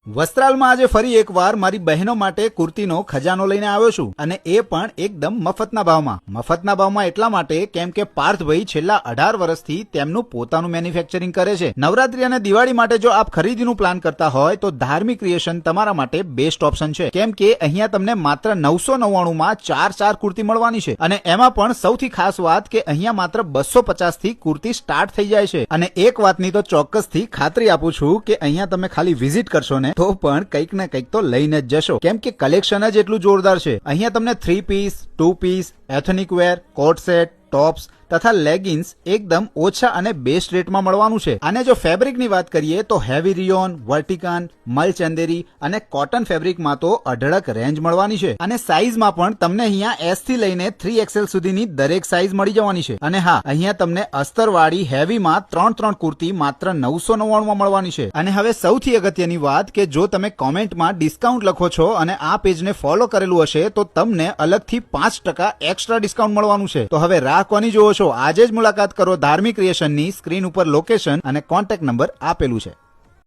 વસ્ત્રાલમાં આજે ફરી એકવાર મારી બહેનો માટે કુર્તીનો ખજાનો લઈને આવ્યો છું અને એ પણ એકદમ મફતના ભાવમાં એટલા માટે કેમ કે પાર્થભાઈ છેલ્લા 18 વર્ષથી તેમનું પોતાનું મેન્યુફેક્ચરિંગ કરે છે। નવરાત્રી અને દિવાળી માટે જો આપ ખરીદીનું પ્લાન કરતા હોય તો ધાર્મિક ક્રિએશન તમારા માટે બેસ્ટ ઓપ્શન છે, કેમ કે અહીંયા તમને માત્ર 999 માં 4 કુર્તી મળવાની છે અને એમાં પણ સૌથી ખાસ વાત કે અહીંયા માત્ર 250 થી કુર્તી સ્ટાર્ટ થઈ જાય છે। અને એક વાતની તો ચોક્કસથી ખાતરી આપું છું કે અહીંયા તમે ખાલી વિઝિટ કરશો ને તો પણ કંઈક ને કંઈક તો લઈને જ જશો, કેમ કે કલેક્શન જ એટલું જોરદાર છે। અહીંયા તમને 3 પીસ, 2 પીસ, એથનિક વેર, કોટ સેટ, ટોપ્સ તથા લેગિન્સ એકદમ ઓછા અને બેસ્ટ રેટમાં મળવાનું છે। અને જો ફેબ્રિકની વાત કરીએ તો હેવી રિયોન, વર્ટિકન, મલ ચંદેરી અને કોટન ફેબ્રિકમાં તો અઢળક રેન્જ મળવાની છે અને સાઈઝમાં પણ તમને અહીંયા S થી લઈને 3XL સુધીની દરેક સાઈઝ મળી જવાની છે। અને હા, અહીંયા તમને અસ્તરવાળી હેવીમાં 3 કુર્તી માત્ર 999 માં મળવાની છે। અને હવે સૌથી અગત્યની વાત કે જો તમે કોમેન્ટમાં ડિસ્કાઉન્ટ લખો છો અને આ પેજને ફોલો કરેલું હશે તો તમને અલગથી 5% એક્સ્ટ્રા ડિસ્કાઉન્ટ મળવાનું છે। તો હવે રાહ કોની જોવો છો? આજે જ મુલાકાત કરો ધાર્મિક ક્રિએશનની। સ્ક્રીન ઉપર લોકેશન અને કોન્ટેક્ટ નંબર આપેલું છે।